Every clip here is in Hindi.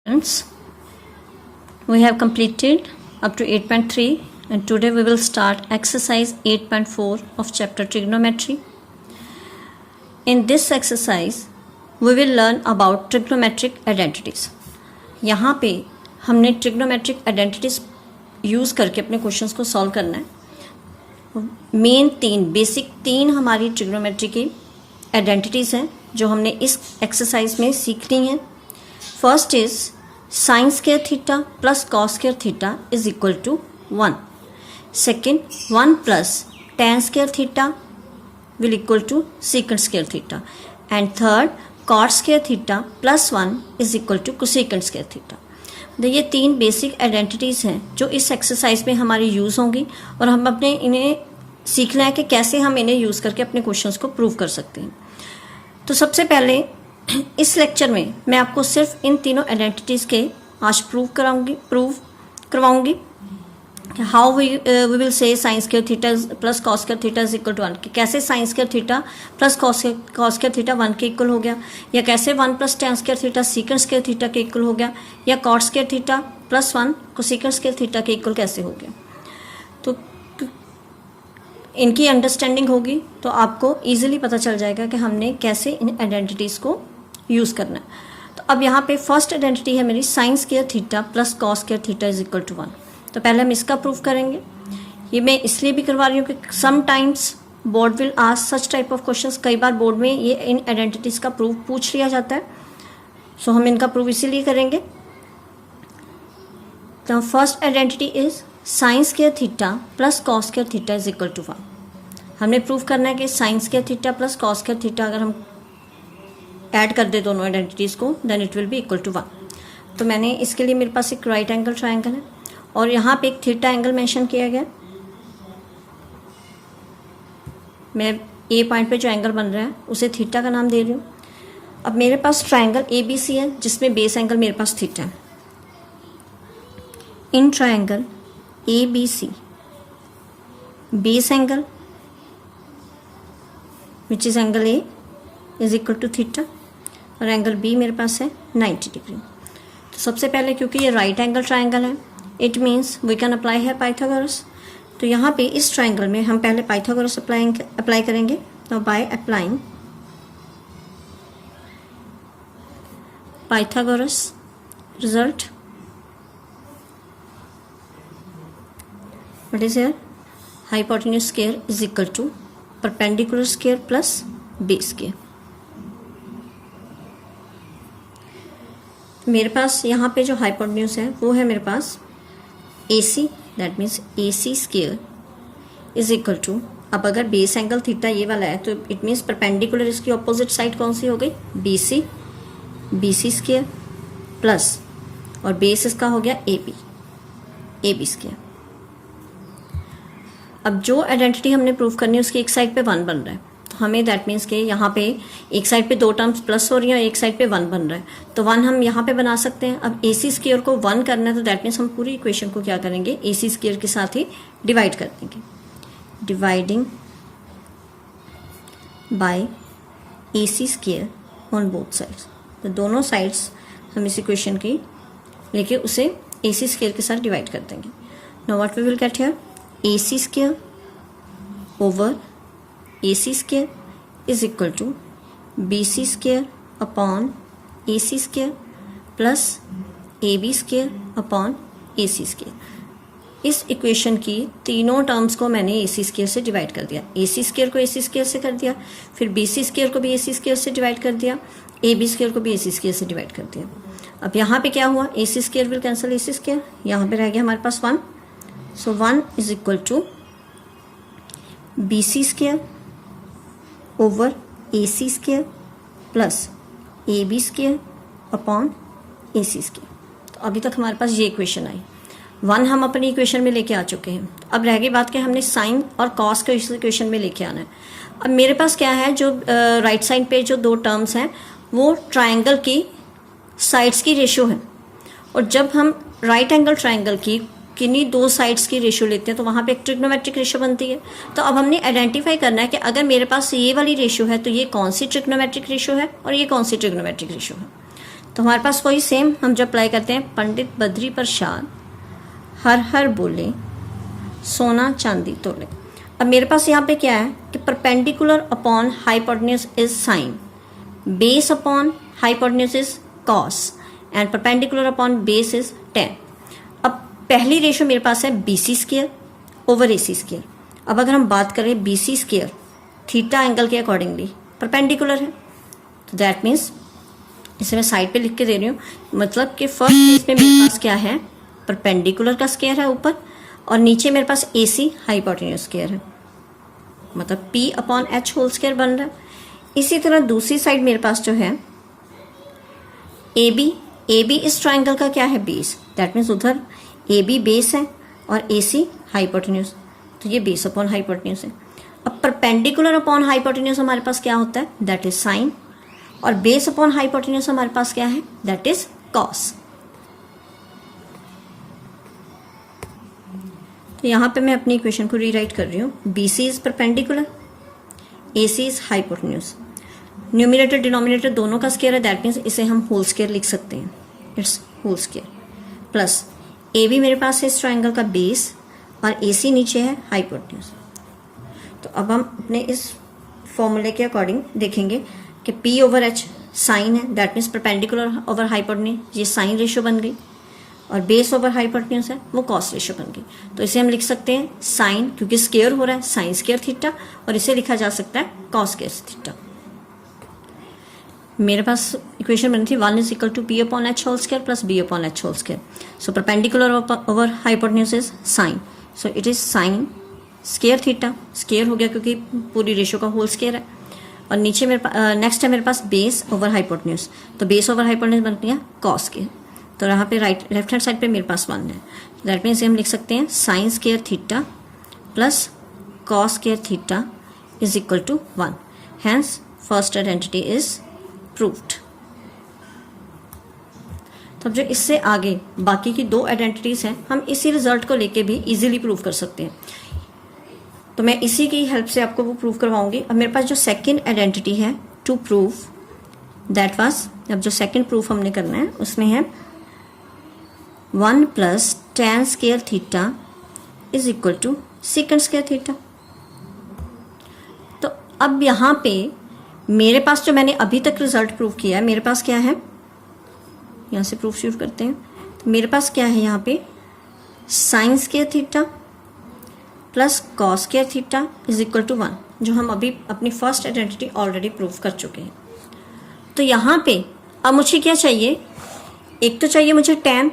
Friends, we have completed up to 8.3 and today we will start exercise 8.4 of chapter trigonometry. In this exercise, we will learn about trigonometric identities. यहाँ पे हमने trigonometric identities यूज़ करके अपने क्वेश्चंस को सॉल्व करना है. मेन बेसिक तीन हमारी ट्रिग्नोमेट्री की आइडेंटिटीज़ हैं जो हमने इस एक्सरसाइज में सीखनी है. First is sine square theta plus cos square theta is equal to 1. Second 1 plus tan square theta will equal to secant square theta. And third cot square theta plus 1 is equal to cosecant square theta. तो ये तीन बेसिक आइडेंटिटीज़ हैं जो इस एक्सरसाइज में हमारी यूज़ होंगी और हम अपने इन्हें सीखना है कि कैसे हम इन्हें यूज़ करके अपने क्वेश्चंस को प्रूव कर सकते हैं. तो सबसे पहले इस लेक्चर में मैं आपको सिर्फ इन तीनों आइडेंटिटीज़ के आज प्रूव करवाऊंगी कि how we will say sine square theta plus cos square theta is equal to 1. कि कैसे sine square theta plus cos square theta 1 के इक्वल हो गया, या कैसे 1 plus tan square theta secant square theta के इक्वल हो गया, या cot square theta plus 1 cosecant square theta के इक्वल कैसे हो गया. तो इनकी अंडरस्टैंडिंग होगी तो आपको ईजिली पता चल जाएगा कि हमने कैसे इन आइडेंटिटीज़ को यूज़ करना है. तो अब यहाँ पे फर्स्ट आइडेंटिटी है मेरी sine square theta plus cos square theta is equal to 1. तो पहले हम इसका प्रूफ करेंगे. ये मैं इसलिए भी करवा रही हूँ कि sometimes board will ask such type of questions. कई बार बोर्ड में ये इन आइडेंटिटीज़ का प्रूफ पूछ लिया जाता है. सो हम इनका प्रूफ इसीलिए करेंगे. तो first identity is sine square theta plus cos square theta is equal to 1. हमने प्रूफ करना है कि sine square theta plus cos square theta अगर हम ऐड कर दे दोनों आइडेंटिटीज़ को then it will be equal to 1. तो मैंने इसके लिए मेरे पास एक राइट एंगल ट्रायंगल है और यहाँ पे एक थीटा एंगल मेंशन किया गया. मैं ए पॉइंट पे जो एंगल बन रहा है उसे थीटा का नाम दे रही हूँ. अब मेरे पास ट्रायंगल ABC है जिसमें बेस एंगल मेरे पास थीटा है. In triangle ABC base angle which is angle A is equal to theta और एंगल B मेरे पास है 90 डिग्री. तो सबसे पहले क्योंकि ये राइट एंगल ट्रायंगल है it means we can apply है पाइथागोरस. तो यहाँ पे इस ट्रायंगल में हम पहले पाइथागोरस अप्लाई करेंगे. तो by applying Pythagoras result what is here hypotenuse square is equal to perpendicular square plus base square. मेरे पास यहाँ पे जो हाइपोटेन्यूज है वो है मेरे पास AC, that means AC square is equal to, अब अगर बेस एंगल थीटा ये वाला है तो इट मीन्स परपेंडिकुलर इसकी ऑपोजिट साइड कौन सी हो गई BC स्क्वायर प्लस और बेस इसका हो गया AB स्क्वायर. अब जो आइडेंटिटी हमने प्रूव करनी है उसकी एक साइड पे 1 बन रहा है. तो हमें दैट मीन्स कि यहाँ पे एक साइड पे 2 टर्म्स प्लस हो रही हैं और एक साइड पे 1 बन रहा है. तो 1 हम यहाँ पे बना सकते हैं. अब AC स्क्वायर को 1 करना है तो दैट मीन्स हम पूरी इक्वेशन को क्या करेंगे AC स्क्वायर के साथ ही डिवाइड कर देंगे. Dividing bye AC square on both sides. तो दोनों साइड्स हम इस इक्वेशन की लेके उसे AC स्क्वायर के साथ डिवाइड कर देंगे. Now what we will get here AC square over AC square is equal to BC square upon AC square plus AB square upon AC square. इस इक्वेशन की तीनों टर्म्स को मैंने AC स्क्वायर से डिवाइड कर दिया. AC स्क्वायर को AC स्क्वायर से कर दिया, फिर BC स्क्वायर को भी AC स्क्वायर से डिवाइड कर दिया, AB स्क्वायर को भी AC स्क्वायर से डिवाइड कर दिया. अब यहाँ पे क्या हुआ AC square will cancel AC square, यहाँ पे रह गया हमारे पास 1. So 1 is equal to BC square over AC square plus AB square upon AC square. तो अभी तक हमारे पास ये इक्वेशन आई. 1 हम अपनी इक्वेशन में लेके आ चुके हैं. अब रह गई बात कि हमने साइन और कॉस को इस इक्वेशन में लेके आना है. अब मेरे पास क्या है जो राइट साइड पे जो 2 टर्म्स हैं वो ट्रायंगल की साइड्स की रेशियो है. और जब हम राइट एंगल ट्रायंगल की किन्हीं 2 साइड्स की रेशियो लेते हैं तो वहाँ पे एक ट्रिग्नोमेट्रिक रेशियो बनती है. तो अब हमने आइडेंटिफाई करना है कि अगर मेरे पास ये वाली रेशियो है तो ये कौन सी ट्रिग्नोमेट्रिक रेशियो है और ये कौन सी ट्रिग्नोमेट्रिक रेशियो है. तो हमारे पास वही सेम हम जो अप्लाई करते हैं, पंडित बद्री प्रसाद हर हर बोले सोना चांदी तोले। अब मेरे पास यहाँ पे क्या है कि perpendicular upon hypotenuse is sign, base upon hypotenuse is cos and perpendicular upon base is ten. अब पहली रेशियो मेरे पास है BC square over AC square. अब अगर हम बात करें BC स्क्वायर थीटा एंगल के अकॉर्डिंगली परपेंडिकुलर है, तो दैट मीन्स इसे मैं साइड पे लिख के दे रही हूँ, मतलब कि फर्स्ट केस में मेरे पास क्या है, परपेंडिकुलर का स्क्वायर है ऊपर और नीचे मेरे पास AC हाइपोटेन्यूज स्क्वायर है, मतलब P upon H whole square बन रहा है। इसी तरह दूसरी साइड मेरे पास जो है AB इस ट्राइंगल का क्या है, बेस, दैट मीन्स उधर AB बेस है और AC हाइपोटेन्यूज, तो ये बेस अपॉन हाइपोटेन्यूज है। अब परपेंडिकुलर अपॉन हाइपोटेन्यूज हमारे पास क्या होता है, दैट इज साइन, और बेस अपॉन हाइपोटेन्यूज हमारे पास क्या है, दैट इज कॉस। तो यहाँ पे मैं अपनी इक्वेशन को रीराइट कर रही हूँ, BC is perpendicular, AC is hypotenuse, numerator denominator दोनों का स्क्वायर है, दैट मीन्स इसे हम होल स्क्वायर लिख सकते हैं, it's whole square, plus AB मेरे पास है इस ट्राइंगल का बेस और AC नीचे है हाइपोटेन्यूज। तो अब हम अपने इस फॉर्मूले के अकॉर्डिंग देखेंगे कि P ओवर H साइन है, that means perpendicular over hypotenuse, ये साइन रेशियो बन गई, और बेस ओवर हाइपोटेन्यूज है वो कॉस रेशियो बन गई। तो इसे हम लिख सकते हैं साइन, क्योंकि स्क्वायर हो रहा है, साइन स्क्वायर थीटा, और इसे लिखा जा सकता है कॉस स्क्वायर थीटा। मेरे पास इक्वेशन बनी थी 1 is equal to P upon H whole square plus B upon H whole square. So perpendicular over hypotenuse is sine, so it is sine square theta, square हो गया क्योंकि पूरी रेशियो का होल स्क्वायर है, और नीचे मेरे नेक्स्ट है मेरे पास बेस ओवर हाइपोटेन्यूज, तो बेस ओवर हाइपोटेन्यूज बन गया कॉस स्क्वायर। तो यहाँ पे लेफ्ट हैंड साइड पे मेरे पास 1 है, दैट मीन्स हम लिख सकते हैं sine square theta plus cos square theta is equal to 1, hence first identity is proved. तो अब जो इससे आगे बाकी की 2 आइडेंटिटीज हैं, हम इसी रिजल्ट को लेके भी इजीली प्रूव कर सकते हैं, तो मैं इसी की हेल्प से आपको वो प्रूव करवाऊंगी। अब मेरे पास जो सेकंड आइडेंटिटी है टू प्रूव, दैट वाज, अब जो सेकंड प्रूफ हमने करना है उसमें है 1 plus tan square theta is equal to secant square theta. तो अब यहाँ पे मेरे पास जो मैंने अभी तक रिजल्ट प्रूव किया है, मेरे पास क्या है, यहाँ से प्रूफ शुरू करते हैं, तो मेरे पास क्या है यहाँ पे sine square theta plus cos square theta is equal to 1, जो हम अभी अपनी फर्स्ट आइडेंटिटी ऑलरेडी प्रूव कर चुके हैं। तो यहाँ पे अब मुझे क्या चाहिए, एक तो चाहिए मुझे tan,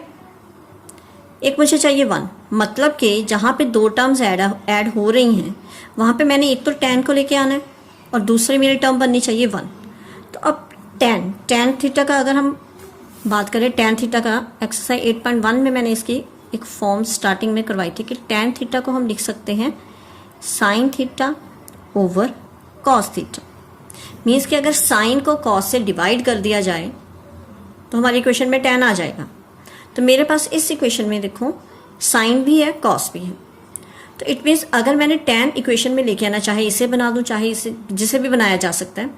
एक मुझे चाहिए 1, मतलब कि जहाँ पे 2 टर्म्स ऐड हो रही हैं वहाँ पे मैंने एक तो tan को लेके आना है और दूसरी मेरी टर्म बननी चाहिए 1। तो अब tan थीटा का अगर हम बात करें, tan थीटा का एक्सरसाइज 8.1 में मैंने इसकी एक फॉर्म स्टार्टिंग में करवाई थी कि tan थीटा को हम लिख सकते हैं sine theta over cos theta, means कि अगर साइन को कॉस से डिवाइड कर दिया जाए तो हमारी इक्वेशन में tan आ जाएगा। तो मेरे पास इस इक्वेशन में देखो साइन भी है कॉस भी है, तो इट मीन्स अगर मैंने tan इक्वेशन में लेके आना, चाहे इसे बना दूं चाहे इसे जिसे भी बनाया जा सकता है,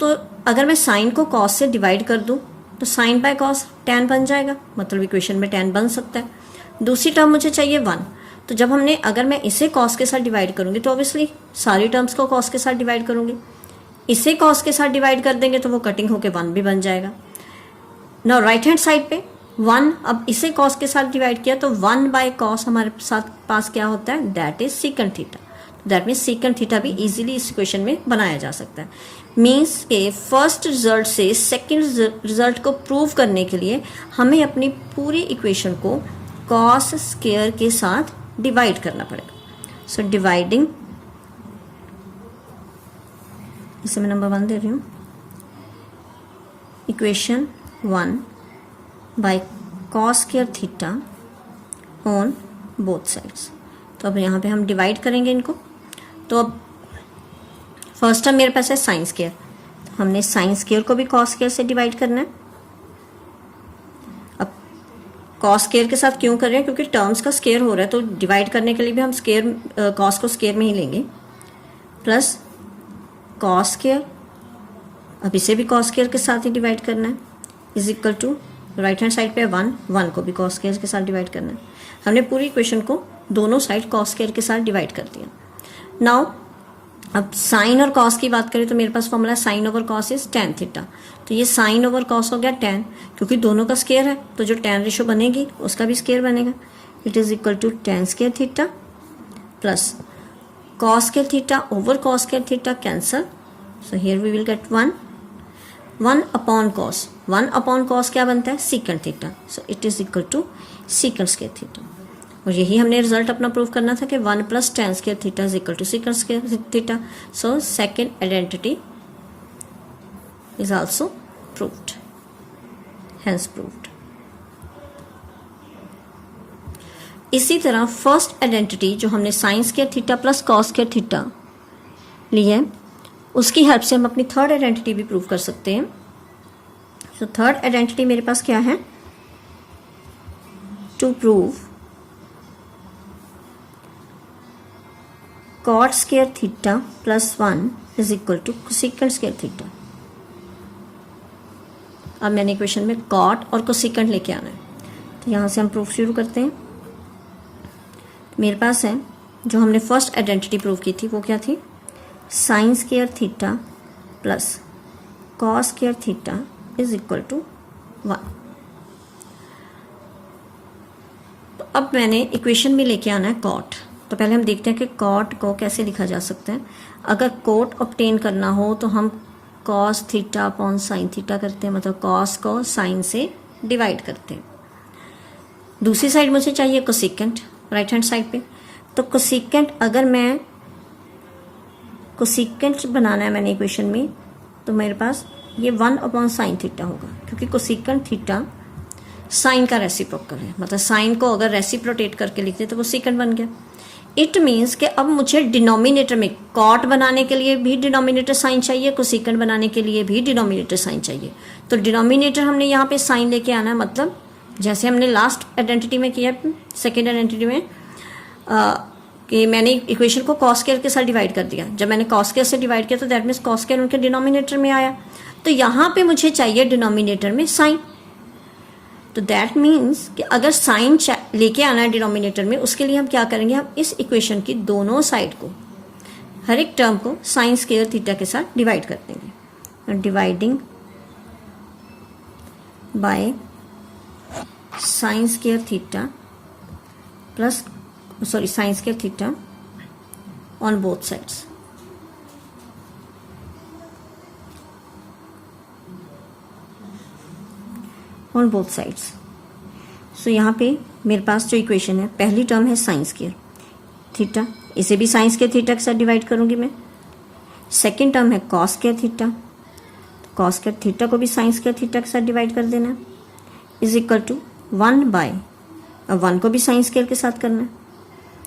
तो अगर मैं साइन को कॉस से डिवाइड कर दूं तो साइन बाय कॉस tan बन जाएगा, मतलब इक्वेशन में tan बन सकता है। दूसरी टर्म मुझे चाहिए 1, तो जब हमने अगर मैं इसे कॉस के साथ डिवाइड करूंगी तो ऑब्वियसली सारी टर्म्स को कॉस के साथ डिवाइड करूंगी, इसे कॉस के साथ डिवाइड कर देंगे तो वो कटिंग होके 1 भी बन जाएगा। नाउ राइट हैंड साइड पे 1, अब इसे कॉस के साथ डिवाइड किया तो 1 बाय कॉस हमारे साथ पास क्या होता है, that is secant theta. That means secant theta भी इजीली इस इक्वेशन में बनाया जा सकता है। मीन्स के फर्स्ट रिजल्ट से सेकंड रिजल्ट को प्रूव करने के लिए हमें अपनी पूरी इक्वेशन को कॉस स्क्वायर के साथ डिवाइड करना पड़ेगा। सो डिवाइडिंग, इसे मैं नंबर 1 दे रही हूँ, equation 1 by cos square theta on both sides. तो अब यहाँ पे हम डिवाइड करेंगे इनको। तो अब फर्स्ट टर्म मेरे पास है साइन स्क्वायर, हमने साइन स्क्वायर को भी कॉस स्क्वायर से डिवाइड करना है। अब कॉस स्क्वायर के साथ क्यों कर रहे हैं, क्योंकि टर्म्स का स्क्वायर हो रहा है, तो डिवाइड करने के लिए भी हम स्क्वायर कॉस को स्क्वायर में ही लेंगे, प्लस कॉस स्क्वायर, अब इसे भी कॉस स्क्वायर के साथ ही डिवाइड करना है, is equal to right hand side पे 1 को भी कॉस स्क्वायर के साथ डिवाइड करना है। हमने पूरी इक्वेशन को दोनों साइड कॉस स्क्वायर के साथ डिवाइड कर दिया। नाउ अब साइन और कॉस की बात करें तो मेरे पास formula sine over cos is tan theta. तो ये साइन ओवर कॉस हो गया tan, क्योंकि दोनों का स्क्वायर है तो जो tan रेशो बनेगी उसका भी स्क्वायर बनेगा। It is equal to tan square theta plus cos square theta over cos square theta cancel. So here we will get 1 upon cos. 1 upon cos क्या बनता है? Secant theta. So it is equal to secant square theta. और यही हमने रिजल्ट अपना प्रूव करना था कि 1 plus tan square theta is equal to secant square theta. So second identity is also proved, hence proved. इसी तरह फर्स्ट आइडेंटिटी जो हमने sine square theta plus cos square theta ली है, उसकी हेल्प से हम अपनी थर्ड आइडेंटिटी भी प्रूव कर सकते हैं। सो थर्ड आइडेंटिटी मेरे पास क्या है? To prove cot square theta plus 1 is equal to cosecant square theta. अब मैंने इक्वेशन में कॉट और कोसेकेंट लेके आना है, तो यहाँ से हम प्रूफ शुरू करते हैं। मेरे पास है जो हमने फर्स्ट आइडेंटिटी प्रूव की थी वो क्या थी? Sine square theta plus cos square theta is equal to 1। तो अब मैंने इक्वेशन में लेके आना है कॉट। तो पहले हम देखते हैं कि कॉट को कैसे लिखा जा सकता है। अगर कॉट ऑब्टेन करना हो तो हम cos theta upon sine theta करते हैं, मतलब कॉस को साइन से डिवाइड करते हैं। दूसरी साइड मुझे चाहिए कोसेकेंट, राइट हैंड साइड पे। तो कोसेकेंट अगर मैं कोसेकेंट बनाना है मैंने इक्वेशन में, तो मेरे पास ये 1 अपॉन साइन थीटा होगा, क्योंकि कोसेकेंट थीटा साइन का रेसिप्रोकल है। मतलब साइन को अगर रेसिप्रोकेट करके लिखते तो वो सेकेंट बन गया। इट मीन्स कि अब मुझे डिनोमिनेटर में कॉट बनाने के लिए भी डिनोमिनेटर साइन चाहिए, कोसेकेंट बनाने के लिए भी डिनोमिनेटर साइन चाहिए। तो डिनोमिनेटर हमने यहाँ पे साइन लेके आना है, मतलब जैसे हमने लास्ट आइडेंटिटी में किया, सेकेंड आइडेंटिटी में कि मैंने इक्वेशन को कॉस स्क्वायर के साथ डिवाइड कर दिया। जब मैंने कॉस स्क्वायर से डिवाइड किया तो दैट मीन्स कॉस स्क्वायर उनके डिनोमिनेटर में आया। तो यहाँ पे मुझे चाहिए डिनोमिनेटर में साइन। तो दैट मीन्स कि अगर साइन लेके आना है डिनोमिनेटर में, उसके लिए हम क्या करेंगे? हम इस इक्वेशन की दोनों साइड को, हर एक टर्म को साइन स्क्वायर थीटा के साथ डिवाइड कर देंगे। Dividing by sine square theta plus sine square theta on both sides. On both sides. So यहाँ पे मेरे पास जो इक्वेशन है, पहली टर्म है साइन स्क्वायर थीटा, इसे भी साइन स्क्वायर थीटा के साथ डिवाइड करूंगी मैं। सेकेंड टर्म है cos square theta, cos square theta को भी साइन स्क्वायर थीटा के साथ डिवाइड कर देना है, इज इक्वल टू 1 बाय, अब 1 को भी साइन स्क्वायर के साथ करना है।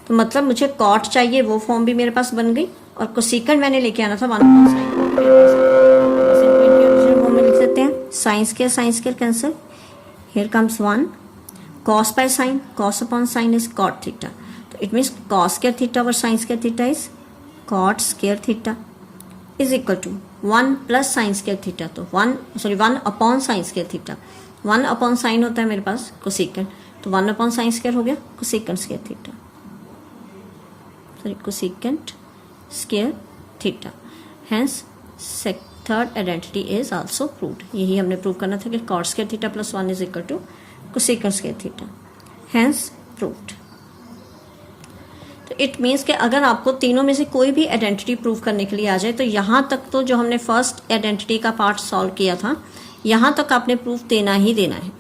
तो मतलब मुझे कॉट चाहिए, वो फॉर्म भी मेरे पास बन गई, और कोसेकेंट मैंने लेके आना था 1 फॉर्म में लिख सकते हैं। Sine square cancel, here comes 1, cos by sine, cos upon sine is cot theta. तो it means cos square theta और sine square theta is cot square theta is equal to 1 plus sine square theta. तो 1 upon sine square theta, 1 upon sine होता है मेरे पास कोसेकेंट, तो 1 अपॉन साइन स्क्वायर हो गया cosecant square theta, cosecant square theta. Hence third identity is also proved. यही हमने प्रूव करना था कि cot square theta plus 1 is equal to cosecant square theta, hence proved. तो इट मीन्स कि अगर आपको तीनों में से कोई भी आइडेंटिटी प्रूव करने के लिए आ जाए, तो यहाँ तक तो जो हमने फर्स्ट आइडेंटिटी का पार्ट सॉल्व किया था, यहाँ तक आपने प्रूफ देना ही देना है।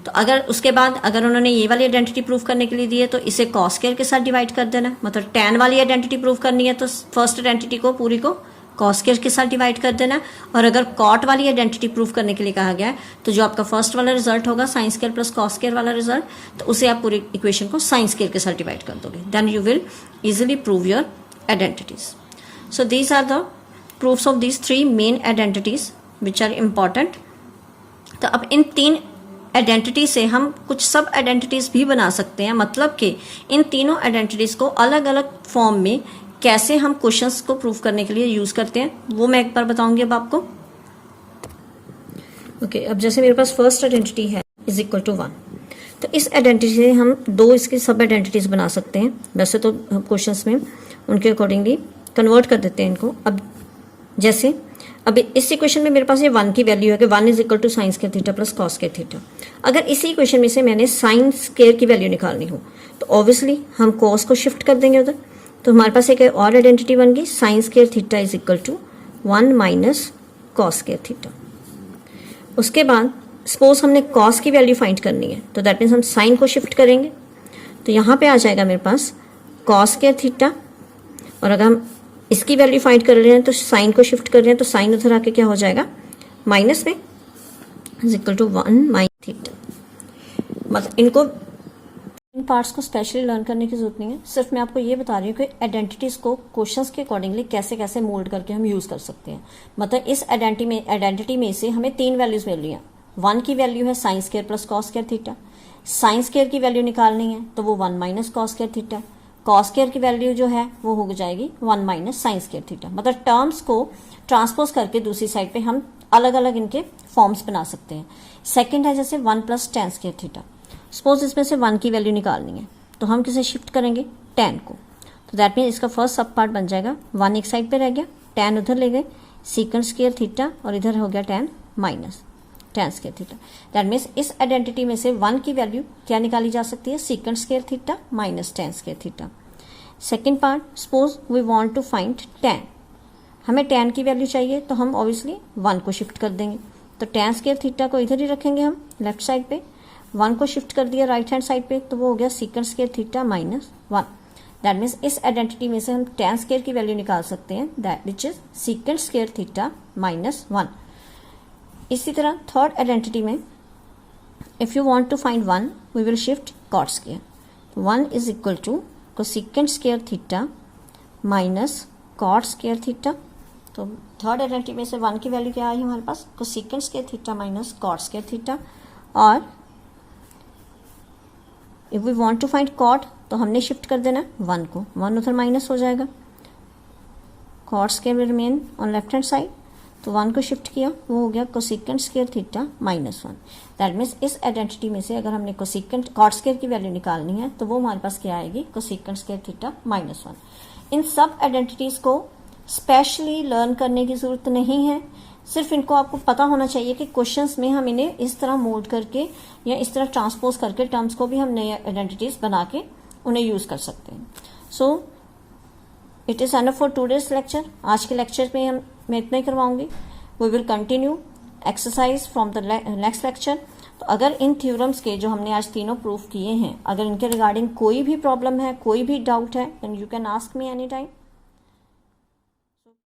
तो अगर उसके बाद अगर उन्होंने ये वाली आइडेंटिटी प्रूफ करने के लिए दी है, तो इसे कॉस स्क्वायर के साथ डिवाइड कर देना। मतलब tan वाली आइडेंटिटी प्रूफ करनी है तो फर्स्ट आइडेंटिटी को पूरी को कॉस स्क्वायर के साथ डिवाइड कर देना। और अगर कॉट वाली आइडेंटिटी प्रूफ करने के लिए कहा गया है, तो जो आपका फर्स्ट वाला रिजल्ट होगा sine square plus cos square वाला रिजल्ट, तो उसे आप पूरी इक्वेशन को साइन स्क्वायर के साथ डिवाइड कर दोगे। Then you will easily prove your identities. So these are the proofs of these 3 main identities which are important. तो अब इन 3 आइडेंटिटी से हम कुछ सब आइडेंटिटीज भी बना सकते हैं। मतलब कि इन तीनों आइडेंटिटीज को अलग अलग फॉर्म में कैसे हम क्वेश्चंस को प्रूव करने के लिए यूज करते हैं, वो मैं एक बार बताऊंगी अब आपको। ओके, अब जैसे मेरे पास फर्स्ट आइडेंटिटी है इज इक्वल टू 1, तो इस आइडेंटिटी से हम दो इसकी सब आइडेंटिटीज बना सकते हैं। वैसे तो हम क्वेश्चंस में उनके अकॉर्डिंगली कन्वर्ट कर देते हैं इनको। अब जैसे अब इस इक्वेशन में मेरे पास ये 1 की वैल्यू है कि 1 is equal to sine square theta plus cos square theta. अगर इसी इक्वेशन में से मैंने साइन स्क्वायर की वैल्यू निकालनी हो तो ऑब्वियसली हम कॉस को शिफ्ट कर देंगे उधर, तो हमारे पास एक और आइडेंटिटी बन गई sine square theta is equal to 1 minus cos square theta. उसके बाद सपोज हमने कॉस की वैल्यू फाइंड करनी है, तो दैट मीन्स हम साइन को शिफ्ट करेंगे, तो यहाँ पे आ जाएगा मेरे पास कॉस स्क्वायर थीटा, और अगर हम इसकी वैल्यू फाइंड कर रहे हैं तो साइन को शिफ्ट कर रहे हैं, तो साइन उधर आके क्या हो जाएगा माइनस में is equal to 1 minus theta. मतलब इनको इन पार्ट्स को स्पेशली लर्न करने की जरूरत नहीं है, सिर्फ मैं आपको ये बता रही हूँ कि आइडेंटिटीज को क्वेश्चंस के अकॉर्डिंगली कैसे कैसे मोल्ड करके हम यूज कर सकते हैं। मतलब इस आइडेंटिटी में से हमें 3 वैल्यूज मिल रही हैं। 1 की वैल्यू है sine square plus cos square theta, sine square की वैल्यू निकालनी है तो वो 1 minus cos square theta, cos square की वैल्यू जो है वो हो जाएगी 1 माइनस साइन स्क्वायर थीटा। मतलब टर्म्स को ट्रांसपोज करके दूसरी साइड पे हम अलग अलग इनके फॉर्म्स बना सकते हैं। सेकंड है जैसे 1 plus ten square theta, suppose इसमें से 1 की वैल्यू निकालनी है तो हम किसे शिफ्ट करेंगे टेन को, तो दैट मीन इसका फर्स्ट सब पार्ट बन जाएगा 1 एक साइड पे रह गया, टेन उधर ले गए, सीकेंड स्क्वायर थीटा और इधर हो गया ten minus tan square theta. That means इस आइडेंटिटी में से 1 की वैल्यू क्या निकाली जा सकती है secant square theta minus tan square theta. Second part suppose we want to find tan, हमें टेन की वैल्यू चाहिए तो हम ऑब्वियसली 1 को शिफ्ट कर देंगे, तो टेन स्क्वायर थीटा को इधर ही रखेंगे हम लेफ्ट साइड पे, 1 को शिफ्ट कर दिया राइट हैंड साइड पे तो वो हो गया सीकेंड square theta minus 1। That means इस आइडेंटिटी में से हम टेन स्क्वायर की वैल्यू निकाल सकते हैं that which is secant square theta minus 1। इसी तरह थर्ड आइडेंटिटी में if you want to find 1 we will shift cot square, 1 is equal to cosecant square theta minus cot square theta. तो थर्ड आइडेंटिटी में से 1 की वैल्यू क्या आई हमारे पास cosecant square theta minus cot square theta, और if we want to find cot तो हमने शिफ्ट कर देना 1 को, 1 उधर माइनस हो जाएगा, cot square will remain on left hand side, तो 1 को शिफ्ट किया वो हो गया cosecant square theta minus 1। That means इस आइडेंटिटी में से अगर हमने कोसेकेंड कॉट स्क्वायर की वैल्यू निकालनी है तो वो हमारे पास क्या आएगी कोसेकेंड स्क्वायर थीटा माइनस 1। इन सब आइडेंटिटीज को स्पेशली लर्न करने की जरूरत नहीं है, सिर्फ इनको आपको पता होना चाहिए कि क्वेश्चंस में हम इन्हें इस तरह मोल्ड करके या इस तरह ट्रांसपोज करके टर्म्स को भी हम नए आइडेंटिटीज बना के उन्हें यूज कर सकते हैं। So it is enough for today's lecture. आज के लेक्चर में मैं इतना ही करवाऊंगी। We will continue exercise from the next lecture. तो अगर इन थ्योरम्स के जो हमने आज तीनों प्रूफ किए हैं, अगर इनके रिगार्डिंग कोई भी प्रॉब्लम है, कोई भी डाउट है, then you can ask me any time.